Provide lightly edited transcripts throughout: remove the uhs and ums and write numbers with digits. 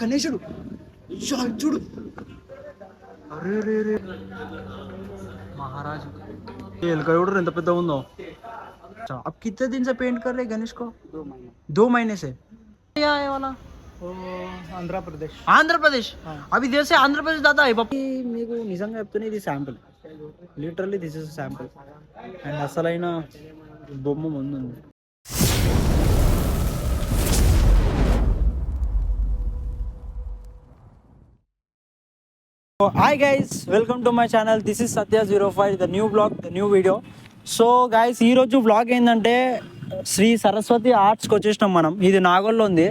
గణేశుడు చూడు. అరే రే రే महाराज ये एलका ఎంత పెద్ద ఉందో. अब कितने दिन से पेंट कर रहे गणेश को? 2 महीने से. क्या है वाला? आंध्र प्रदेश. आंध्र प्रदेश. अभी देर से आंध्र प्रदेश दादा है पापा. మీకు నిజంగా చెప్తున్నా ఇది sample, literally this is sample. And అసలైన బొమ్మ ముందుంది. Hi guys, welcome to my channel. This is Satya05, the new blog, the new video. So guys, ఈరోజు బ్లాగ్ ఏంటంటే శ్రీ సరస్వతి ఆర్ట్స్కి వచ్చేసినాం మనం. ఇది నాగోల్లో ఉంది,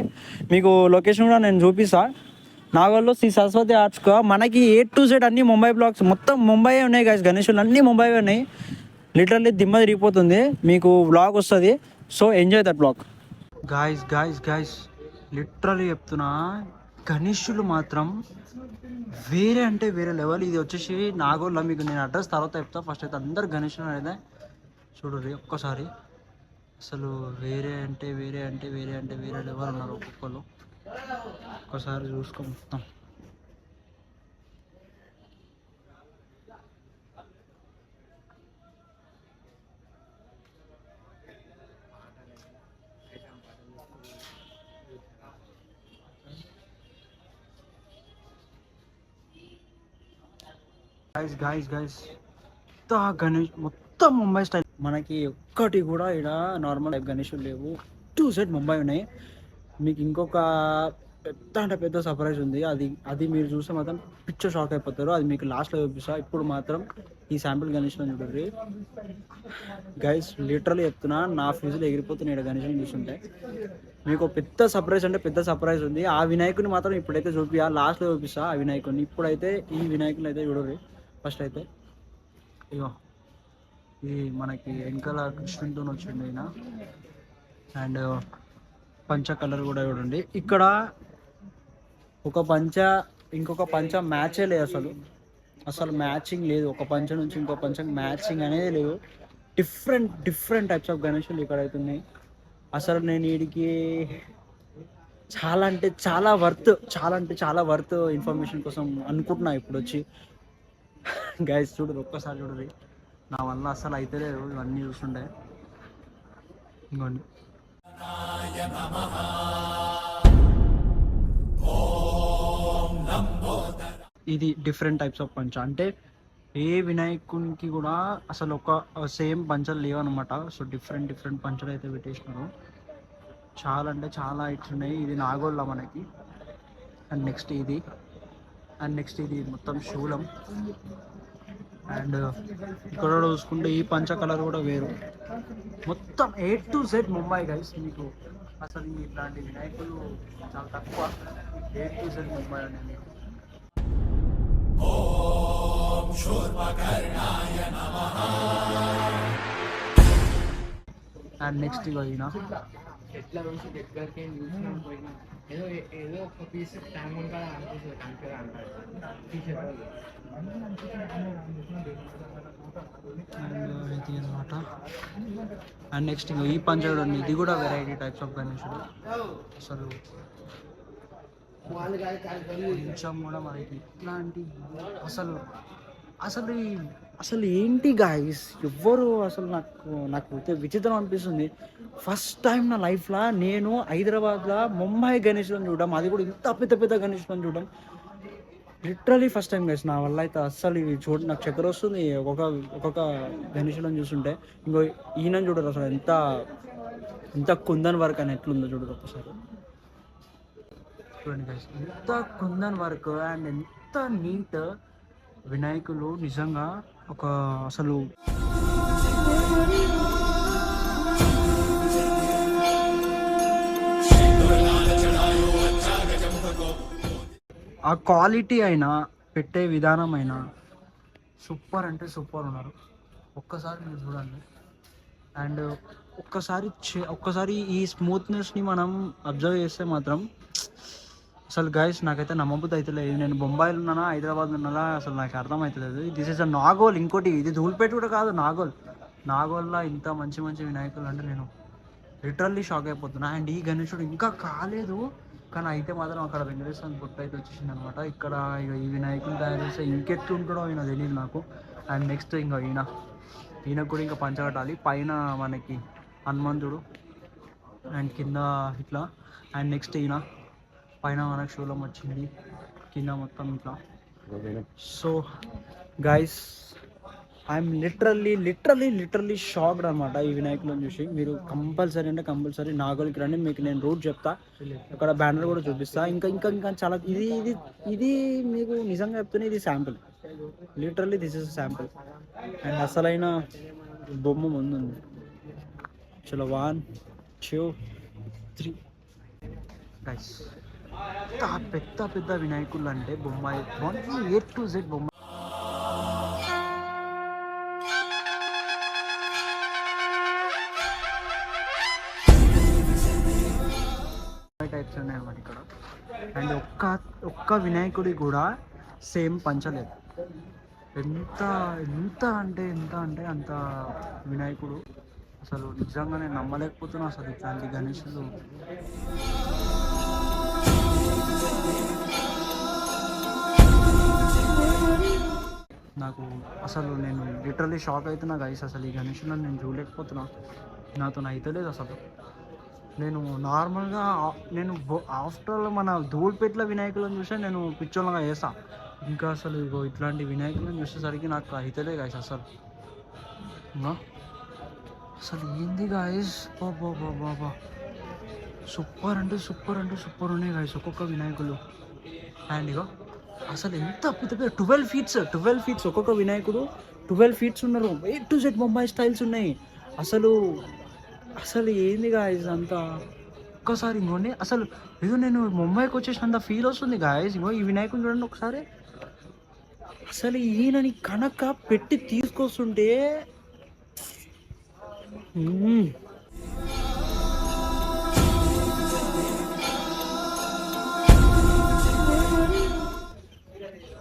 మీకు లొకేషన్ కూడా నేను చూపిస్తా. నాగోల్లో శ్రీ సరస్వతి ఆర్ట్స్కి మనకి A to Z అన్ని ముంబై బ్లాగ్స్, మొత్తం ముంబై ఉన్నాయి గైస్. గణేషులు అన్నీ ముంబై ఉన్నాయి. లిటరల్లీ దిమ్మ తిరిగిపోతుంది. మీకు బ్లాగ్ వస్తుంది, so enjoy that blog. Guys guys guys literally చెప్తున్నా, గణేషులు మాత్రం వేరే అంటే వేరే లెవెల్. ఇది వచ్చేసి నాగోల్లో. మీకు నేను అడ్రస్ తర్వాత చెప్తా. ఫస్ట్ అయితే అందరు గణేషులు అయితే చూడరు ఒక్కసారి. అసలు వేరే అంటే వేరే అంటే వేరే అంటే వేరే లెవెల్ ఉన్నారు ఒక్కొక్కరు. ఒక్కసారి చూసుకో మొత్తం. గైస్ గైస్ గైస్ గణేష్ మొత్తం ముంబై స్టైల్. మనకి ఒక్కటి కూడా ఇక్కడ నార్మల్ టైప్ గణేషులు లేవు. టూ సెట్ ముంబై ఉన్నాయి. మీకు ఇంకొక పెద్ద అంటే పెద్ద సర్ప్రైజ్ ఉంది. అది మీరు చూస్తే మాత్రం పిచ్చర్ షాక్ అయిపోతారు. అది మీకు లాస్ట్లో చూపిస్తా. ఇప్పుడు మాత్రం ఈ శాంపిల్ గణేష్లో చూడండి గైస్. లిటరల్లీ చెప్తున్నా, నా ఫ్యూజులు ఎగిరిపోతున్నాయి ఇక్కడ గణేష్ని చూస్తుంటే. మీకు పెద్ద సర్ప్రైజ్ అంటే పెద్ద సర్ప్రైజ్ ఉంది. ఆ వినాయకుని మాత్రం ఇప్పుడైతే చూపియా, లాస్ట్లో చూపిస్తా ఆ వినాయకుడిని. ఇప్పుడైతే ఈ వినాయకుని అయితే చూడండి. ఫస్ట్ అయితే ఇగో ఇది మనకి వెంకల కృష్ణుడితో వచ్చింది అయినా. అండ్ పంచ కలర్ కూడా చూడండి. ఇక్కడ ఒక పంచ ఇంకొక పంచ మ్యాచే లేదు, అసలు మ్యాచింగ్ లేదు. ఒక పంచ నుంచి ఇంకో పంచ మ్యాచింగ్ అనేది లేదు. డిఫరెంట్ టైప్స్ ఆఫ్ గణేషులు ఇక్కడ అవుతున్నాయి. అసలు నేను వీడికి చాలా అంటే చాలా వర్త్ ఇన్ఫర్మేషన్ కోసం అనుకుంటున్నా ఇప్పుడు వచ్చి. గైస్ చూడరు, ఒక్కసారి చూడరు. నా వల్ల అసలు అయితే లేదు ఇవన్నీ చూస్తుంటే. ఇంకోండి, ఇది డిఫరెంట్ టైప్స్ ఆఫ్ పంచ. అంటే ఏ వినాయకునికి కూడా అసలు ఒక సేమ్ పంచలు లేవు అనమాట. సో డిఫరెంట్ పంచలు అయితే పెట్టేసినారు. చాలా అంటే చాలా ఇట్లున్నాయి. ఇది నాగోళ్ళ మనకి. అండ్ నెక్స్ట్ ఇది మొత్తం శూలం. అండ్ ఇక్కడ చూసుకుంటే ఈ పంచ కలర్ కూడా వేరు. మొత్తం A to Z Mumbai guys. మీకు అసలు ఇట్లాంటి వినాయకులు చాలా తక్కువ. A to Z ముంబై అనేది. అండ్ నెక్స్ట్ ఇగో ఈయన ఎట్లా నుంచి దగ్గరికి ఏదో ఒక పీస్ టైం కూడా అనిపిస్తుంది కనిపించాలి అంటారు. ఇది అనమాట. అండ్ నెక్స్ట్ ఇంకో ఈ పంచడు ఉంది. ఇది కూడా వెరైటీ టైప్స్ ఆఫ్ గణేశుడు. అసలు కొంచెం కూడా మనకి ఇట్లాంటి అసలు ఏంటి గాయస్, ఎవ్వరు అసలు నాకు విచిత్రం అనిపిస్తుంది. ఫస్ట్ టైం నా లైఫ్లో నేను హైదరాబాద్లో ముంబై గణేశులను చూడడం, అది కూడా ఇంత పెద్ద గణేశులను చూడడం లిటరలీ ఫస్ట్ టైం గైస్. నా వల్ల అయితే అస్సలు ఇవి నాకు చక్కెర వస్తుంది ఒక్కొక్క గణేశులను చూస్తుంటే. ఇంకో ఈయన చూడరు, అసలు ఎంత కుందన్ వర్క్ అని ఎట్లుందో చూడరు ఒకసారి. చూడండి గైస్, ఎంత కుందన్ వర్క్ అండ్ ఎంత నీట్ వినాయకులు. నిజంగా ఒక అసలు ఆ క్వాలిటీ అయినా పెట్టే విధానం అయినా సూపర్ అంటే సూపర్ ఉన్నారు. ఒక్కసారి మీరు చూడండి. అండ్ ఒక్కసారి ఈ స్మూత్నెస్ని మనం అబ్జర్వ్ చేస్తే మాత్రం అసలు గైస్ నాకైతే నమ్మబుద్ధి అయితే లేదు. నేను బొంబాయిలో ఉన్నానా హైదరాబాద్లో ఉన్నానా అసలు నాకు అర్థమవుతలేదు. This is a Nagole. ఇంకోటి ఇది ధూల్పేట కూడా కాదు, నాగోల్లో ఇంత మంచి వినాయకులు అంటే నేను లిటరల్లీ షాక్ అయిపోతున్నా. అండ్ ఈ గణేశుడు ఇంకా కానీ అయితే మాత్రం అక్కడ వెంకటేశ్వర గుట్ట అయితే వచ్చేసింది అనమాట. ఇక్కడ ఇక ఈ వినాయకుని తయారు చేస్తే ఇంకెట్లుంటాడో ఈయన తెలియదు నాకు. అండ్ నెక్స్ట్ ఇంకా ఈయనకు కూడా ఇంకా పంచ కట్టాలి. పైన మనకి హనుమంతుడు అండ్ కింద ఇట్లా. అండ్ నెక్స్ట్ ఈయన పైన మనకు శూలం వచ్చింది, కింద మొత్తం ఇట్లా. So guys I'm literally shocked అనమాట ఈ వినాయకులను చూసి. మీరు కంపల్సరీ నాగోల్కి రండి, మీకు నేను రూట్ చెప్తా, అక్కడ బ్యానర్ కూడా చూపిస్తా. ఇంకా ఇంకా ఇంకా చాలా ఇది ఇది ఇది మీకు నిజంగా చెప్తూనే ఇది sample, literally this is sample. And అసలైన బొమ్మ ముందుంది. చలో 1 2 3 గైస్. పెద్ద వినాయకులు అంటే బొమ్మ A to Z బొమ్మ. టైప్స్ ఉన్నాయి అన్నమాట ఇక్కడ. అండ్ ఒక్క వినాయకుడి కూడా సేమ్ పంచలేదు. ఎంత అంటే అంత వినాయకుడు అసలు నిజంగా నేను నమ్మలేకపోతున్నా అసలు ఇట్లాంటి గణేశులు. నాకు అసలు నేను లిటరల్లీ షాక్ అవుతున్నా గైస్. అసలు ఈ గణేశులను నేను చూడలేకపోతున్నా, నాతో అవుతలేదు అసలు. నేను నార్మల్గా ఆఫ్టర్ మన ధూళిపేటల వినాయకులను చూసే నేను పిచ్చోళ్ళగా వేసా. ఇంకా అసలు ఇగో ఇట్లాంటి వినాయకులను చూసేసరికి నాకు అవుతలే గాయస్ అసలు. అసలు ఏంది గాయస్, బాబా సూపర్ అంటే సూపర్ ఉన్నాయి గాయస్ ఒక్కొక్క వినాయకులు. అండ్ ఇగో అసలు ఎంత పెద్ద 12 ఫీట్స్ ఒక్కొక్క వినాయకుడు. 12 ఫీట్స్ ఉన్నారు. A to Z Mumbai styles ఉన్నాయి. అసలు ఏంది గాయస్ అంతా. ఒక్కసారి ఇంకోండి, అసలు ఏదో నేను ముంబైకి వచ్చేసినంత ఫీల్ వస్తుంది గాయస్. ఇంకో ఈ వినాయకుడు చూడండి ఒకసారి. అసలు ఈయనని కనుక పెట్టి తీసుకొస్తుంటే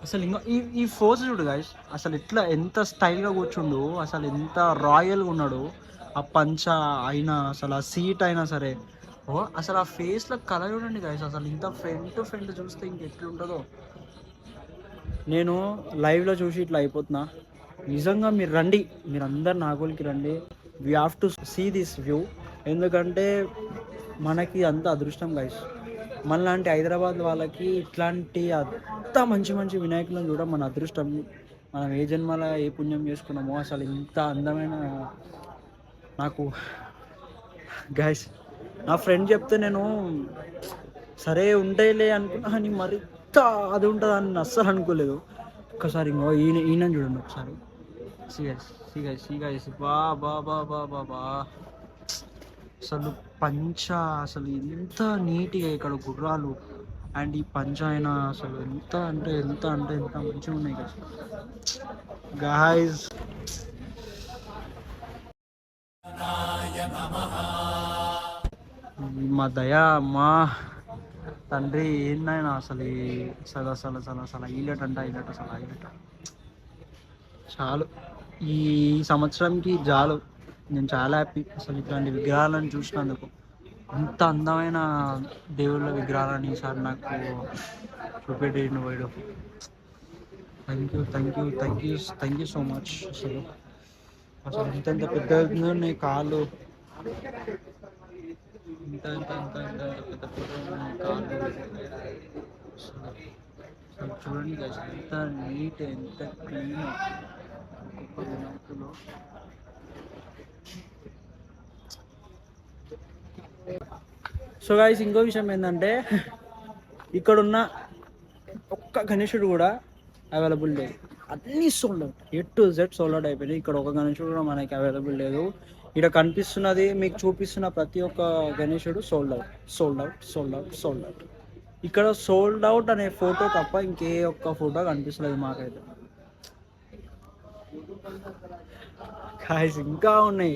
అసలు ఇంకా ఈ ఫోర్స్ చూడు గాయస్. అసలు ఇట్లా ఎంత స్టైల్గా కూర్చుండు, అసలు ఎంత రాయల్గా ఉన్నాడు. ఆ పంచ అయినా అసలు ఆ సీట్ అయినా సరే, అసలు ఆ ఫేస్లో కలర్ చూడండి గాయస్. అసలు ఇంత ఫ్రంట్ చూస్తే ఇంకెట్లుంటుందో. నేను లైవ్లో చూసి ఇట్లా అయిపోతున్నా. నిజంగా మీరు రండి, మీరు అందరు నాగోల్కి రండి. We have to see this view. ఎందుకంటే మనకి అంత అదృష్టం గైస్. మనలాంటి హైదరాబాద్ వాళ్ళకి ఇట్లాంటి అంత మంచి వినాయకులను చూడడం మన అదృష్టం. మనం ఏ జన్మల ఏ పుణ్యం చేసుకున్నామో. అసలు ఇంత అందమైన నాకు గైస్ నా ఫ్రెండ్ చెప్తే నేను సరే ఉంటాయిలే అనుకున్నా, కానీ మరింత అది ఉంటుందని అస్సలు అనుకోలేదు. ఒక్కసారి ఇంకో ఈయన చూడండి ఒకసారి. సి గైస్ బా అసలు పంచ అసలు ఎంత నీట్గా ఇక్కడ గుర్రాలు. అండ్ ఈ పంచ అయినా అసలు ఎంత మంచిగా ఉన్నాయి గాయస్. మా దయా మా తండ్రి ఏందైనా అసలు అసలు హైలైట్ అసలు చాలు. ఈ సంవత్సరంకి చాలు. నేను చాలా హ్యాపీ అసలు ఇట్లాంటి విగ్రహాలను చూసినందుకు. ఇంత అందమైన దేవుళ్ళ విగ్రహాలని ఈసారి నాకు చూపెట్టిండు పోయాడు. Thank you so much. అసలు ఇంత పెద్దగా ఉన్నాయి కాళ్ళు. ఇంత పెద్ద కాళ్ళు. అసలు చూడండి guys, ఎంత నీట్ ఎంత క్లీన్ ఒక్కొక్క వినాయకులు. సో గాయస్ ఇంకో విషయం ఏంటంటే ఇక్కడున్న ఒక్క గణేశుడు కూడా అవైలబుల్ లేదు. అన్నీ sold out, A to Z sold out అయిపోయినాయి. ఇక్కడ ఒక గణేశుడు కూడా మనకి అవైలబుల్ లేదు. ఇక్కడ కనిపిస్తున్నది మీకు చూపిస్తున్న ప్రతి ఒక్క గణేశుడు సోల్డ్ అవుట్. ఇక్కడ సోల్డ్ అవుట్ అనే ఫోటో తప్ప ఇంకే ఒక్క ఫోటో కనిపిస్తలేదు మాకైతే. గాయ్స్ ఇంకా ఉన్నాయి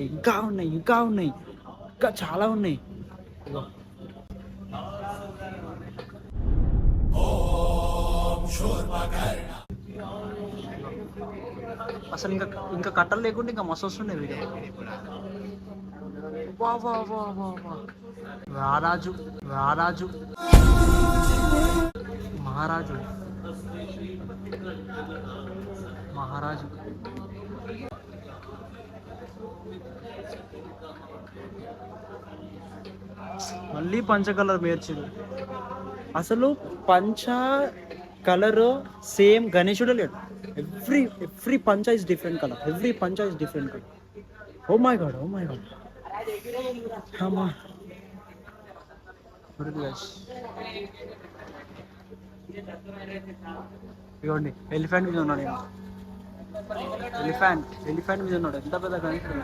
ఇంకా చాలా ఉన్నాయి. అసలు ఇంకా కట్టలు లేకుండా ఇంకా మస్తు వస్తుండే వీడియో. వా వా వా వా వా రారాజు రారాజు మహారాజు మహారాజు మళ్ళీ పంచ కలర్ పేర్చిండు. అసలు పంచ కలర్ సేమ్ గణేశుడు లేడు. Every pancha is different colour. Every pancha is different colour. Oh my God, oh my God. అమ్మా ఇవ్వండి, ఎలిఫెంట్ మీద ఉన్నాడు. ఎలిఫెంట్ మీద ఉన్నాడు. ఎంత పెద్ద గణేశుడు,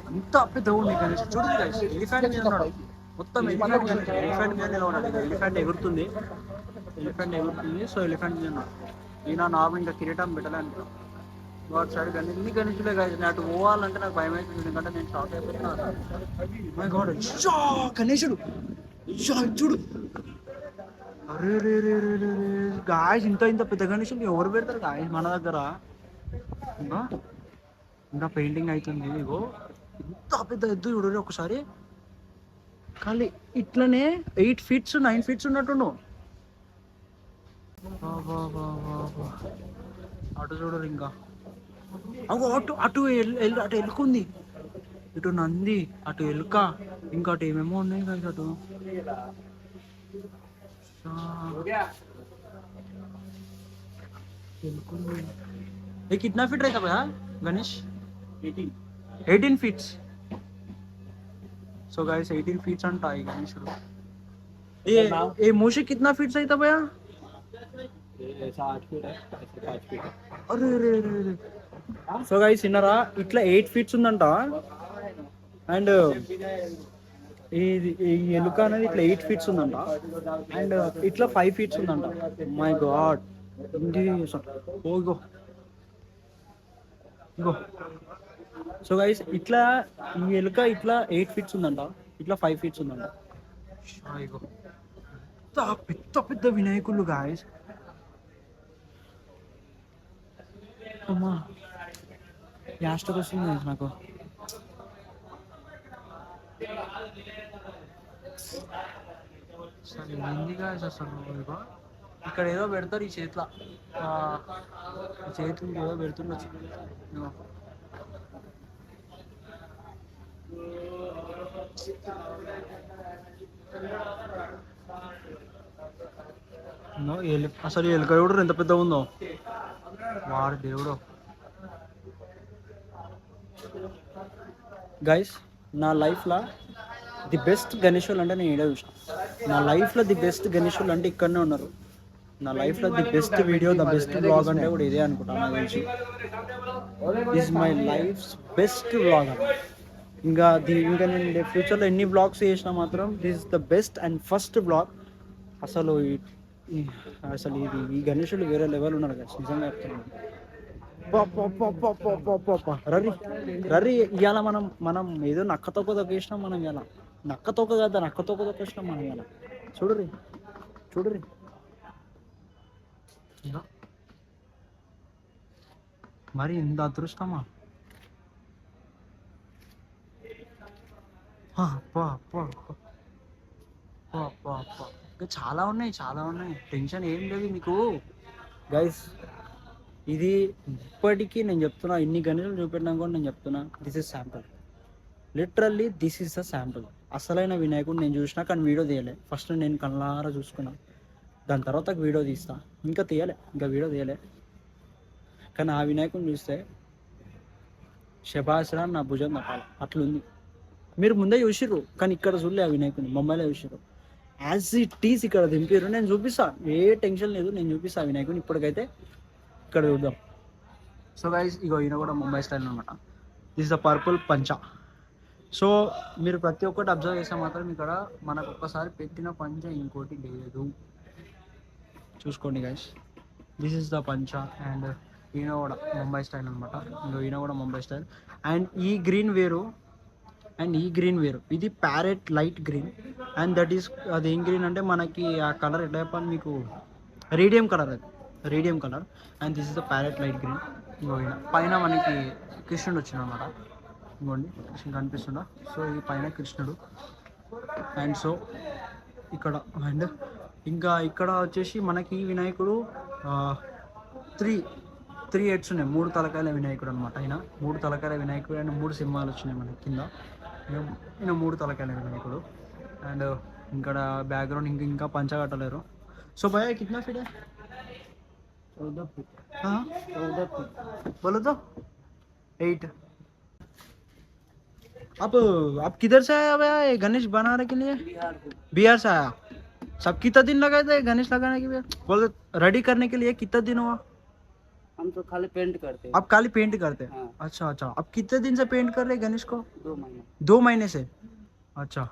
అంత పెద్ద ఉంది గణేశుడు. చూడండి గైస్, ఎలిఫెంట్ మీద ఉన్నాడు. మొత్తం ఎలిఫెంట్ మీద ఉన్నాడు. ఎలిఫెంట్ ఎగురుతుంది. సో ఎలిఫెంట్ మీద ఉన్నాడు. ఈయన నార్మల్ ఇంకా కిరీటం పెట్టలేదు. వాట్ సైడ్ కానీ ఎన్ని గణేశులే కాదు. అటు పోవాలంటే నాకు భయం అవుతుంది, ఎందుకంటే నేను షాక్ అయిపోతున్నాను. మై గాడ్, గణేశుడు చూడు. అరే రే రే రే రే గాయస్, ఇంత పెద్ద గణేశులు ఎవరు పెడతారు గాయస్ మన దగ్గర? ఇంకా పెయింటింగ్ అవుతుంది. ఇగో ఇంత పెద్ద ఎద్దు చూడరు ఒకసారి. కానీ ఇట్లనే 8 feet 9 feet ఉన్నట్టుండు. అటు చూడరు. ఇంకా అటు అటు ఎలుకుంది. ఇటు నంది, అటు ఎలుక, ఇంకా అటు ఏమేమో ఉన్నాయి కదా. అటు ये कितना फीट रहता भैया Ganesh? 18 feet. So guys 18 feet अंट आई गणेश. ये मूशी कितना फीट सही था भैया? 8 feet है, 5 feet. अरे रे रे रे. సో గైస్ ఇన్నరా ఇట్లా 8 feet ఉందంట. అండ్ ఇది ఈ ఎలుక అనేది ఇట్లా 8 feet ఉందంట. అండ్ ఇట్లా 5 feet ఉందంట. My God, ego. So guys ఇట్లా ఈ ఎలుక ఇట్లా 8 feet ఉందంట. ఇట్లా 5 feet ఉందంట. ఇగో పెద్ద పెద్ద వినాయకులు గాయస్. అమ్మా యాస్టక్ వస్తుంది నాకు. అసలు ఏంది గాయస్ అసలు. ఇగో ఇక్కడ ఏదో పెడతారు ఈ చేతిలో. ఏదో పెడుతుండొచ్చు. అసలు ఎలుక కూడా ఎంత పెద్ద ఉందో వాడు దేవుడు. గైస్ నా లైఫ్లో ది బెస్ట్ గణేశులు అంటే నేను ఈడే చూసాను. నా లైఫ్లో ది బెస్ట్ గణేశులు అంటే ఇక్కడనే ఉన్నారు. నా లైఫ్లో the best video, the best blog అంటే కూడా ఇదే అనుకుంటాను నాకు తెలిసి. This my life's best blog. ఇంకా నేను ఫ్యూచర్లో ఎన్ని బ్లాగ్స్ చేసినా మాత్రం this is the best and first blog. అసలు ఇది ఈ గణేశులు వేరే లెవెల్ ఉన్నారు కదా, నిజంగా చెప్తున్నాను. రర్రీ ఇవాళ మనం ఏదో నక్కతోక తొక్కేసినాం. మనం ఇలా నక్కతోక కదా, నక్కతోక తొక్కేసినాం మనం ఇలా. చూడరి మరి ఇంత అదృష్టమా? ఇంకా చాలా ఉన్నాయి. టెన్షన్ ఏం లేదు మీకు గైస్. ఇది ఇప్పటికీ నేను చెప్తున్నా, ఇన్ని గణేశులు చూపెట్టినా కూడా నేను చెప్తున్నా, this is sample. Literally this is the sample. అసలైన వినాయకుడు నేను చూసినా, కానీ వీడియో తీయలే. ఫస్ట్ నేను కళ్ళారా చూసుకున్నా, దాని తర్వాత వీడియో తీస్తా. ఇంకా వీడియో తీయలే. కానీ ఆ వినాయకుడిని చూస్తే శబాస్రా నా భుజం తప్పాలి అట్లుంది. మీరు ముందే చూసిర్రు, కానీ ఇక్కడ చూడలే ఆ వినాయకుడిని, ముంబైలో చూసిర్రు. యాజ్ ఇట్ ఈస్ ఇక్కడ దింపారు. నేను చూపిస్తా, ఏ టెన్షన్ లేదు, నేను చూపిస్తా ఆ వినాయకుడిని. ఇప్పటికైతే ఇక్కడ చూద్దాం. సో గైస్ ఇగో ఈయన కూడా ముంబై స్టైల్ అనమాట. దిస్ ద పర్పుల్ పంచా. సో మీరు ప్రతి ఒక్కటి అబ్జర్వ్ చేస్తే మాత్రం ఇక్కడ మనకు ఒక్కసారి పెట్టిన పంచ ఇంకోటి లేదు. చూసుకోండి గైస్, దిస్ ఇస్ ద పంచా. అండ్ ఈయన కూడా ముంబై స్టైల్ అనమాట. ఇంకో ఈయన కూడా ముంబై స్టైల్. అండ్ ఈ గ్రీన్ వేరు, ఇది parrot light green. And that is అది ఏం గ్రీన్ అంటే మనకి ఆ కలర్ ఎట్లా చెప్పాలి మీకు, radium colour. And this is the parrot light green. ఇంకో పైన మనకి కృష్ణుడు వచ్చింది అనమాట. ఇవ్వండి కృష్ణుడు కనిపిస్తుందా. సో ఈ పైన కృష్ణుడు అండ్ సో ఇక్కడ అండ్ ఇంకా ఇక్కడ వచ్చేసి మనకి వినాయకుడు త్రీ హెడ్స్ ఉన్నాయి, 3 తలకాయల వినాయకుడు అనమాట. ఆయన 3 తలకాయల వినాయకుడు అండ్ 3 సింహాలు వచ్చినాయి మనకి కింద. ఈయన 3 తలకాయల వినాయకుడు. అండ్ ఇక్కడ బ్యాక్గ్రౌండ్ ఇంకా పంచగట్టలేరు. సో భయ్యా కిतना फीट है? 14 फीट. हाँ 14 फीट बोलो तो 8. आप किधर से आया भैया ये गणेश बनाने के लिए? बिहार से आया. सब कितना दिन लगा था गणेश लगाने के लिए? बोलो रेडी करने के लिए कितना दिन हुआ? हम तो खाली पेंट करते हैं. आप खाली पेंट करते हैं? हाँ. अच्छा अच्छा. आप कितने दिन से पेंट कर रहे हैं गणेश को? 2 महीने. 2 महीने से. अच्छा.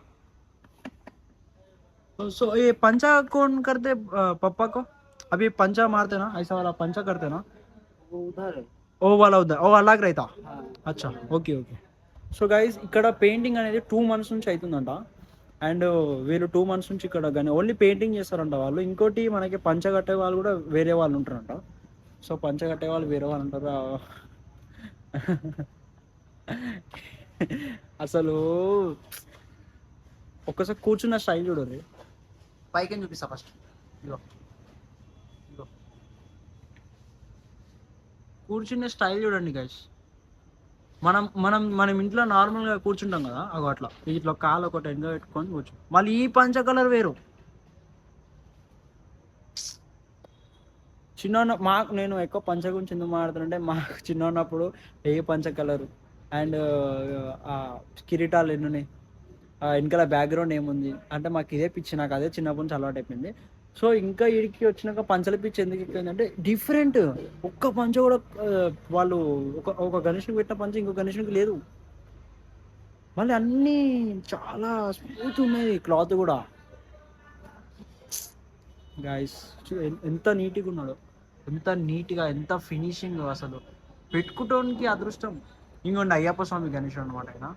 सो ये पंचा कौन करते पापा को? अभी पंचा मारते ना, ऐसा वाला पंचा करते ना? वो उधर है. ओ वाला उधर ओ अलग रहता. हाँ. అచ్చా ఓకే ఓకే. సో గైస్ ఇక్కడ పెయింటింగ్ అనేది 2 months నుంచి అవుతుందంట. అండ్ వీళ్ళు 2 months నుంచి ఇక్కడ కానీ ఓన్లీ పెయింటింగ్ చేస్తారంట వాళ్ళు. ఇంకోటి మనకి పంచ కట్టే వాళ్ళు కూడా వేరే వాళ్ళు ఉంటారంట. సో పంచ కట్టే వాళ్ళు వేరే వాళ్ళు ఉంటారు. అసలు ఒక్కసారి కూర్చున్న స్టైల్ చూడరు. పైకి చూపిస్తా ఫస్ట్. ఇగో ఇగో కూర్చునే స్టైల్ చూడండి గైస్. మనం ఇంట్లో నార్మల్గా కూర్చుంటాం కదా, అగో అట్లా ఇట్లా కాలు ఒకటి ఎంగా పెట్టుకొని కూర్చో. మళ్ళీ ఈ పంచ కలర్ వేరు. నేను ఎక్కువ పంచ గురించి ఎందుకు మాట్లాడుతుంటే మాకు చిన్న ఉన్నప్పుడు ఏ పంచ కలరు అండ్ కిరీటాలు ఎన్ని ఉన్నాయి, వెనకాల బ్యాక్గ్రౌండ్ ఏముంది అంటే మాకు ఇదే పిచ్చి. నాకు అదే చిన్నప్పటి నుంచి అలవాటు అయిపోయింది. సో ఇంకా వీడికి వచ్చినాక పంచల పిచ్చి ఎందుకు ఎక్కువైందంటే డిఫరెంట్. ఒక్క పంచ కూడా వాళ్ళు ఒక గణేష్కి పెట్టిన పంచ ఇంకో గణేష్కి లేదు. మళ్ళీ అన్నీ చాలా స్మూత్ ఉన్నాయి, క్లాత్ కూడా. గాయస్ ఎంత నీట్గా ఉన్నాడు, ఎంత నీట్గా, ఎంత ఫినిషింగ్. అసలు పెట్టుకోవడానికి అదృష్టం. ఇంకోండి అయ్యప్ప స్వామి గణేషుడు అనమాట. ఆయన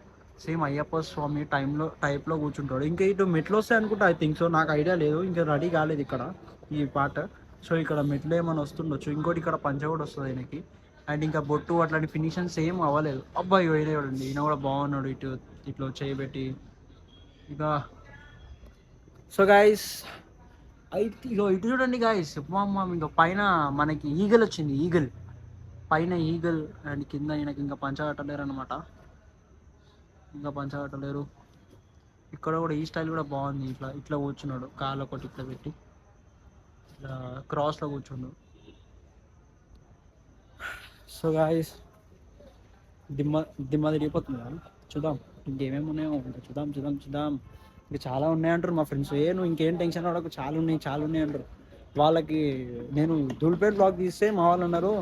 సేమ్ అయ్యప్ప స్వామి టైప్లో కూర్చుంటాడు. ఇంకా ఇటు మెట్లు వస్తాయి అనుకుంటా, ఐ థింక్ సో. నాకు ఐడియా లేదు, ఇంకా రెడీ కాలేదు ఇక్కడ ఈ పార్ట్. సో ఇక్కడ మెట్లు ఏమైనా వస్తుండొచ్చు. ఇంకోటి ఇక్కడ పంచ కూడా వస్తుంది ఆయనకి. అండ్ ఇంకా బొట్టు అట్లాంటి ఫినిషింగ్ సేమ్ అవ్వలేదు. అబ్బాయి వేరే వాడండి, ఈయన కూడా బాగున్నాడు. ఇట్లా చేయబెట్టి ఇంకా. సో గాయస్ ఇగో ఇటు చూడండి గాయస్. ఇంకా పైన మనకి ఈగల్ వచ్చింది, ఈగల్ పైన ఈగల్. అండ్ కింద ఈయనకి ఇంకా పంచ కట్టలేరు అనమాట, ఇంకా పంచ కట్టలేరు. ఇక్కడ కూడా ఈ స్టైల్ కూడా బాగుంది. ఇట్లా కూర్చున్నాడు, కాలు ఒకటి ఇట్లా పెట్టి ఇట్లా క్రాస్లో కూర్చుండు. సో గాయస్ దిమ్మ తిరిగిపోతుంది కదా. చూద్దాం ఇంకేమేమి ఉన్నాయో, చూద్దాం. ఇంకా చాలా ఉన్నాయంటారు మా ఫ్రెండ్స్. నువ్వు ఇంకేం టెన్షన్ పడకు, చాలా ఉన్నాయి అంటారు. వాళ్ళకి నేను ధూళిపేట బ్లాగ్ తీస్తే మా వాళ్ళు అన్నారు,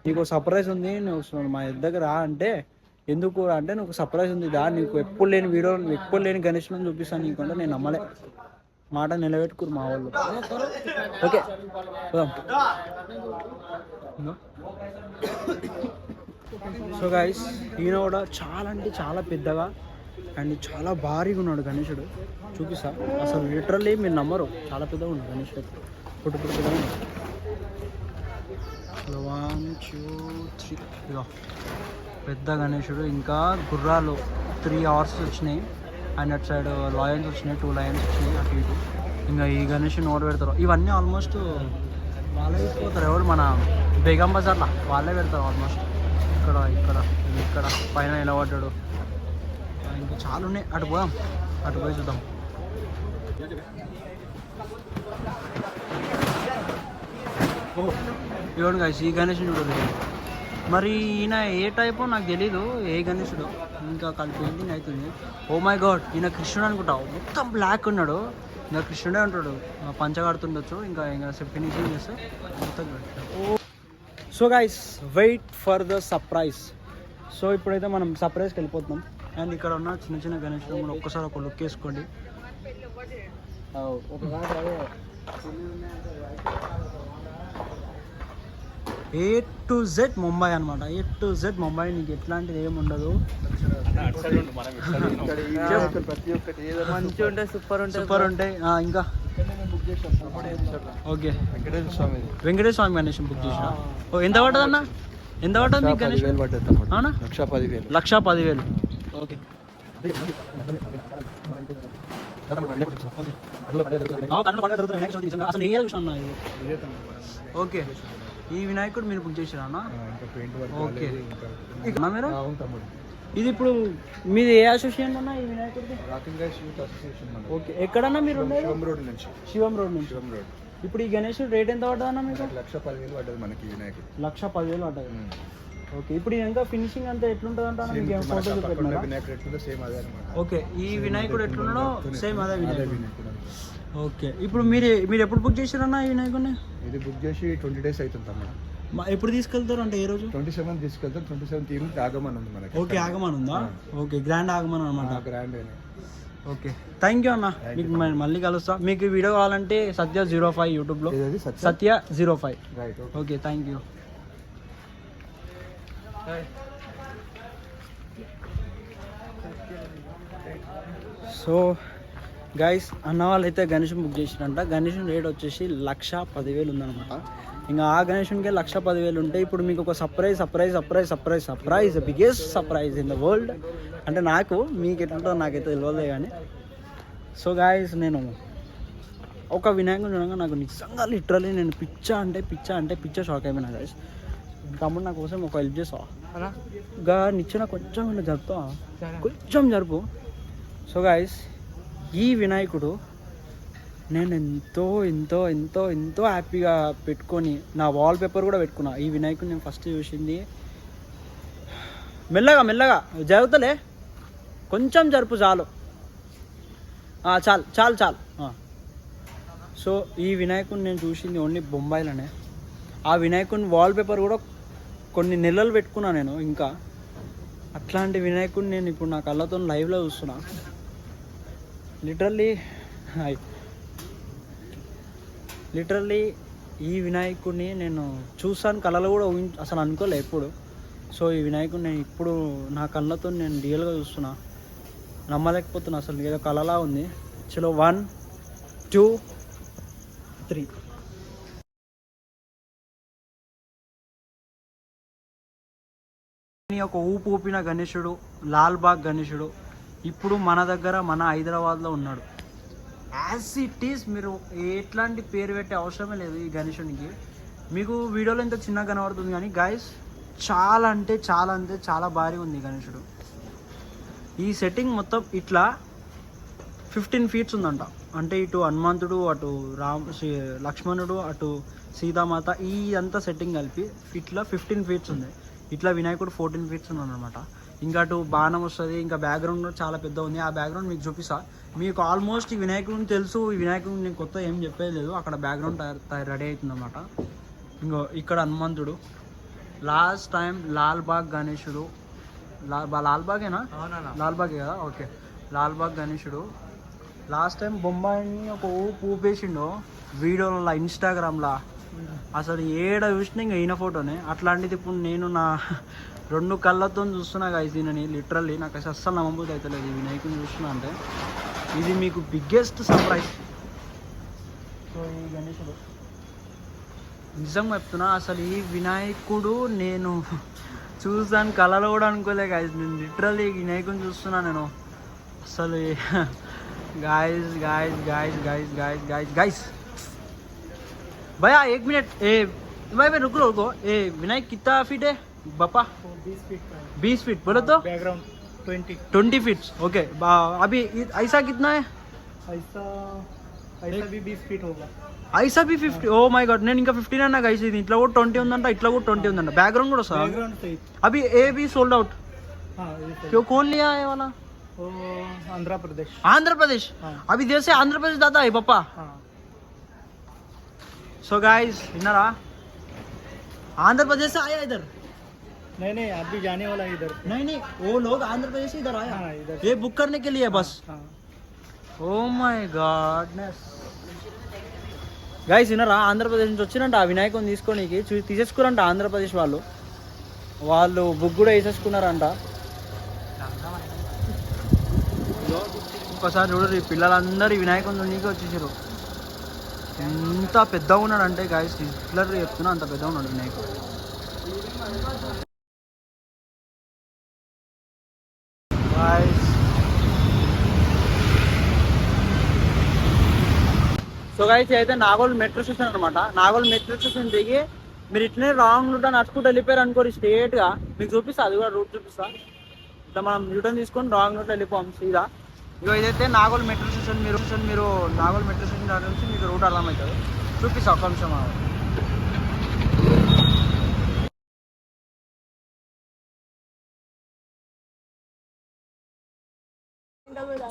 నీకు సర్ప్రైజ్ ఉంది, నువ్వు మా దగ్గర రా అంటే. ఎందుకు అంటే నువ్వు సర్ప్రైజ్ ఉంది దా, నీకు ఎప్పుడు లేని వీడియో, ఎప్పుడు లేని గణేష్లను చూపిస్తాను నీకు అంటే. నేను నమ్మలే, మాట నిలబెట్టుకురు మా వాళ్ళు. ఓకే సో గైస్ ఈయన కూడా చాలా అంటే చాలా పెద్దగా అండ్ చాలా భారీగా ఉన్నాడు గణేశుడు. చూపిస్తా, అసలు లిటరల్లీ మీరు నమ్మరు, చాలా పెద్దగా ఉన్నాడు గణేశుడు. పుట్టు పెద్దగా ఉన్నాడు. 1 2 3 ఇదో పెద్ద గణేశుడు. ఇంకా గుర్రాలు 3 హార్సెస్ వచ్చినాయి. అండ్ అటు సైడ్ లయన్స్ వచ్చినాయి, 2 లయన్స్ వచ్చినాయి అటు ఇటు. ఇంకా ఈ గణేష్ నోరు పెడతారు. ఇవన్నీ ఆల్మోస్ట్ వాళ్ళే తీసుకుపోతారు. ఎవరు మన బేగం బజార్లో వాళ్ళే పెడతారు ఆల్మోస్ట్. ఇక్కడ పైన నిలబడ్డాడు. ఇంకా చాలా ఉన్నాయి. అటు పోయి చూద్దాం. ఇవ్వండి గాయస్, ఈ గణేషుడు చూడదు. మరి ఈయన ఏ టైపో నాకు తెలీదు, ఏ గణేశుడు. ఇంకా కాదు పెయింటింగ్ అవుతుంది. ఓ మై గాడ్, ఈయన కృష్ణుడు అనుకుంటా. మొత్తం బ్లాక్ ఉన్నాడు. ఇంకా కృష్ణుడే ఉంటాడు, పంచ కడుతుండొచ్చు. ఇంకా ఫినిషింగ్ చేస్తే మొత్తం. So guys wait for the surprise. So ఇప్పుడైతే మనం సర్ప్రైజ్కి వెళ్ళిపోతున్నాం. అండ్ ఇక్కడ ఉన్న చిన్న గణేశుడు మనం ఒక్కసారి ఒక లుక్ వేసుకోండి. A to Z ముంబై అనమాట. A to Z Mumbai. నీకు ఎట్లాంటిది ఏమి ఉండదు. మంచిగా ఉంటాయి, సూపర్ ఉంటాయి. ఇంకా ఓకే వెంకటేశ్వర స్వామి గణేష్ బుక్ చేసిన. ఎంత పడుతుంది అన్న? ఎంత పడుతుంది మీకు గణేష్? 1,10,000. 1,10,000. ఓకే అసలు ఏ చూసిన ఓకే ఈ వినాయకుడు మీరు బుక్ చేసారా అన్న ఓకే మీరు ఇది ఇప్పుడు మీది ఏ అసోసియేషన్ అన్న ఈ వినాయకుడిది ఓకే ఎక్కడన్నా మీరు శివం రోడ్ నుంచి ఇప్పుడు ఈ గణేష్ రేట్ ఎంత పడ్డది అన్న మీకు 1,10,000 పడ్డది మనకి వినాయకుడు 1,10,000 పడ్డది ఓకే ఇప్పుడు ఇంకా ఫినిషింగ్ అంతా ఎట్లుంటుంది అంట మీకు ఏం ఫోటో చూపెట్టినారా ఓకే ఈ వినాయకుడు ఎట్లున్నాడో సేమ్ అదే వినాయకుడు ఓకే ఇప్పుడు మీరు ఎప్పుడు బుక్ చేశారన్న ఈ వినాయకుడిని ఇది బుక్ చేసి 20 days అవుతుంది అన్న ఎప్పుడు తీసుకెళ్తారు అంటే ఏ రోజు 27 తీసుకెళ్తాం 27 ఈవినింగ్ ఆగమని ఉంది మనకి ఓకే ఆగమన్ ఉందా ఓకే గ్రాండ్ ఆగమన్ అనమాట గ్రాండ్ ఓకే థ్యాంక్ యూ అన్న మీకు మళ్ళీ కలుస్తా మీకు వీడియో కావాలంటే సత్య05 యూట్యూబ్లో సత్య05 right okay thank you so guys అన్న వాళ్ళు అయితే గణేష్ బుక్ చేసిరంట గణేష్ రేట్ వచ్చేసి 1,10,000 ఉందన్నమాట ఇంకా ఆ గణేషునికి 1,10,000 ఉంటే ఇప్పుడు మీకు ఒక surprise biggest surprise in the world అంటే నాకు మీకు ఎట్లుంటుందో నాకైతే తెలియదు కానీ సో గాయస్ నేను ఒక వినాయకుడు చూడగా నాకు నిజంగా లిటరలీ నేను పిచ్చ షాక్ అయిపోయినా గాయస్ తమ్ముడు నా కోసం ఒక హెల్ప్ చేస్తావా ఇంకా నిచ్చిన కొంచెం జరుపుతావా కొంచెం జరుపు సో గాయస్ ఈ వినాయకుడు నేను ఎంతో హ్యాపీగా పెట్టుకొని నా వాల్ పేపర్ కూడా పెట్టుకున్నా ఈ వినాయకుడు నేను ఫస్ట్ చూసింది మెల్లగా జరుగుతలే కొంచెం జరుపు చాలు చాలు సో ఈ వినాయకుడిని నేను చూసింది ఓన్లీ బొంబాయిలోనే ఆ వినాయకుడిని వాల్ పేపర్ కూడా కొన్ని నెలలు పెట్టుకున్నా నేను ఇంకా అట్లాంటి వినాయకుడిని నేను ఇప్పుడు నా కళ్ళతో లైవ్లో చూస్తున్నా లిటరల్లీ ఈ వినాయకుడిని నేను చూసాను కళలో కూడా అసలు అనుకోలే ఎప్పుడు సో ఈ వినాయకుడిని నేను ఇప్పుడు నా కళ్ళతో నేను రియల్గా చూస్తున్నా నమ్మలేకపోతున్నా అసలు ఏదో కళలా ఉంది చలో 1 2 3 ఒక ఊపిన గణేశుడు లాల్బాగ్ గణేశుడు ఇప్పుడు మన దగ్గర మన హైదరాబాద్లో ఉన్నాడు యాజ్ ఇట్ ఈస్ మీరు ఎట్లాంటి పేరు పెట్టే అవసరమే లేదు ఈ గణేశునికి మీకు వీడియోలో ఇంత చిన్నగా కనబడుతుంది కానీ గాయస్ చాలా భారీ ఉంది గణేశుడు ఈ సెట్టింగ్ మొత్తం ఇట్లా 15 feet ఉందంట అంటే ఇటు హనుమంతుడు అటు లక్ష్మణుడు అటు సీతామాత ఈ అంతా సెట్టింగ్ కలిపి ఇట్లా 15 feet ఉంది ఇట్లా వినాయకుడు 14 feet ఉన్నాడు అనమాట ఇంకా అటు బాణం వస్తుంది ఇంకా బ్యాక్గ్రౌండ్ కూడా చాలా పెద్ద ఉంది ఆ బ్యాక్గ్రౌండ్ మీకు చూపిస్తా మీకు ఆల్మోస్ట్ ఈ వినాయకుడిని తెలుసు ఈ వినాయకుడిని నేను కొత్త ఏం చెప్పేది లేదు అక్కడ బ్యాక్గ్రౌండ్ రెడీ అవుతుంది అనమాట ఇంకో ఇక్కడ హనుమంతుడు లాస్ట్ టైం లాల్బాగ్ గణేశుడు లాల్బాగేనా లాల్బాగే కదా ఓకే లాల్బాగ్ గణేశుడు లాస్ట్ టైం బొంబాయిని ఒక ఊపేసిండు వీడియోలో ఇన్స్టాగ్రామ్లో అసలు ఏడ చూసినా ఇంకా ఈయన ఫోటోనే అట్లాంటిది ఇప్పుడు నేను నా 2 కళ్ళతో చూస్తున్నా గాయస్ దీనిని లిటరల్లీ నాకు అసలు నమ్మబుద్ధి అవుతలేదు ఈ వినాయకుడిని చూస్తున్నా అంటే ఇది మీకు బిగ్గెస్ట్ సర్ప్రైజ్ సో ఈ గణేశుడు నిజంగా చెప్తున్నా అసలు ఈ వినాయకుడు నేను చూసాను కళలో కూడా అనుకోలే గాయస్ నేను లిటరల్లీ ఈ వినాయకుడిని చూస్తున్నా నేను అసలు गाइस भैया 1 मिनट भाई रुको विनायक कितना फीट है बापा 20 फीट बोलो तो बैकग्राउंड 20 फीट ओके अभी ऐसा कितना है ऐसा भी 20 फीट होगा ऐसा भी 50 ओ माय गॉड నేను ఇంకా 15 అన్నా గైస్ ఇది ఇట్లా కూడా 20 ఉందంట ఇట్లా కూడా 20 ఉందంట बैकग्राउंड కూడా సార్ बैकग्राउंड सहित अभी ए भी सोल्ड आउट हां क्यों कौन लिया है वाला आंध्र प्रदेश हाँ। अभी इधर से आंध्र प्रदेश दादा है पापा हाँ। सो गाइस इनरा आंध्र प्रदेश से आया इधर नहीं अभी जाने वाला है इधर नहीं वो लोग आंध्र प्रदेश से इधर आया हाँ, इधर ये बुक करने के लिए बस हाँ। Oh my goodness guys इनरा Andhra Pradesh నుంచి వచ్చిరంట ఆ వినాయకుని తీసుకోనికి తీసేసుకురంట ఆంధ్రప్రదేశ్ వాళ్ళు బుక్ కూడా వేసేసుకున్నారంట ఒకసారి చూడరు ఈ పిల్లలందరూ ఈ వినాయకుని నీకే వచ్చేసారు ఎంత పెద్దగా ఉన్నాడంటే గాయస్ హిట్లర్ చెప్తున్నా అంత పెద్దగా ఉన్నాడు వినాయకుడు గాయస్. సో గైస్ అయితే నాగోల్ మెట్రో స్టేషన్ అనమాట. నాగోల్ మెట్రో స్టేషన్ దిగి మీరు ఇట్లనే రాంగ్ రూట్ అని నడుచుకుంటూ వెళ్ళిపోయారు అనుకోరు స్ట్రేట్ గా. మీకు చూపిస్తా, అది కూడా రూట్ చూపిస్తా. ఇట్లా మనం రిటర్న్ తీసుకొని రాంగ్ రూట్లో వెళ్ళిపోం సీదా. ఇక ఇదైతే నాగోల్ మెట్రో స్టేషన్. మీరు నాగోల్ మెట్రో స్టేషన్ దాని నుంచి మీకు రూట్ అర్థమవుతుంది. చూపిస్తా ఒక్క నిమిషం.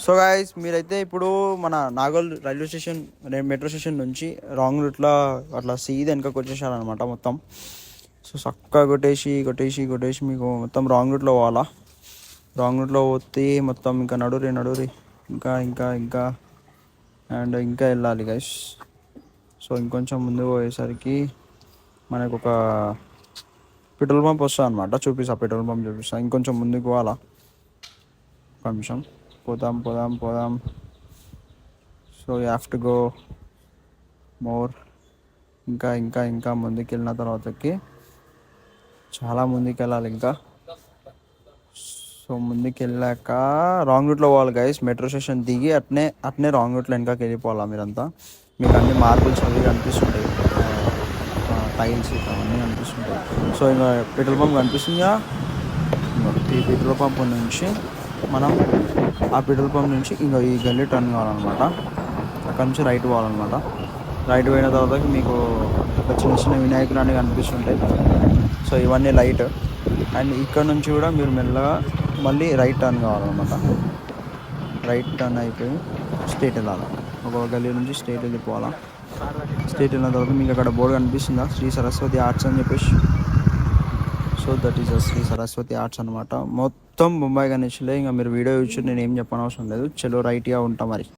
సో గాయస్ మీరైతే ఇప్పుడు మన Nagole railway station metro station నుంచి రాంగ్ రూట్లో అట్లా సీదా వెనకకి వచ్చేసారనమాట మొత్తం. సో చక్కగా కొట్టేసి మీకు మొత్తం రాంగ్ రూట్లో పోవాలా. రాంగ్ రూట్లో పోతే మొత్తం ఇంకా నడురి ఇంకా అండ్ ఇంకా వెళ్ళాలి గైస్. సో ఇంకొంచెం ముందు పోయేసరికి మనకు ఒక పెట్రోల్ పంప్ వస్తుంది అనమాట. పెట్రోల్ పంప్ చూపిస్తా. ఇంకొంచెం ముందుకు పోవాలా. ఒక నిమిషం. పోదాం. So you have to go more. ఇంకా ముందుకు వెళ్ళిన తర్వాతకి చాలా ముందుకు వెళ్ళాలి ఇంకా. సో ముందుకు వెళ్ళాక రాంగ్ రూట్లో పోవాలి గైస్. మెట్రో స్టేషన్ దిగి అట్నే రాంగ్ రూట్లో వెనకకి వెళ్ళిపోవాలా మీరంతా. మీకు అన్ని మార్బుల్స్ అవి కనిపిస్తుంటాయి, టైల్స్ అవన్నీ కనిపిస్తుంటాయి. సో ఇంకా పెట్రోల్ పంప్ కనిపిస్తుందిగా. ఈ పెట్రోల్ పంప్ నుంచి మనం ఆ పెట్రోల్ పంప్ నుంచి ఇంకా ఈ గల్లీ టర్న్ కావాలన్నమాట. అక్కడ నుంచి రైట్ పోవాలన్నమాట. రైట్ పోయిన తర్వాత మీకు ఒక చిన్న వినాయకులు అనేవి కనిపిస్తుంటాయి. సో ఇవన్నీ లైట్. అండ్ ఇక్కడ నుంచి కూడా మీరు మెల్లగా మళ్ళీ రైట్ టర్న్ కావాలన్నమాట. రైట్ టర్న్ అయిపోయి స్ట్రేట్ వెళ్ళాలి. ఒక గల్లీ నుంచి స్ట్రేట్ వెళ్ళిపోవాలా. స్ట్రేట్ వెళ్ళిన తర్వాత మీకు అక్కడ బోర్డు కనిపిస్తుందా, శ్రీ సరస్వతి ఆర్ట్స్ అని చెప్పేసి. So that is Shri Saraswati Arts అనమాట. మొత్తం ముంబై గణేష్లే. ఇంకా మీరు వీడియో చూసి నేను ఏం చెప్పనవసరం లేదు. చలో రైట్గా ఉంటాం మరి.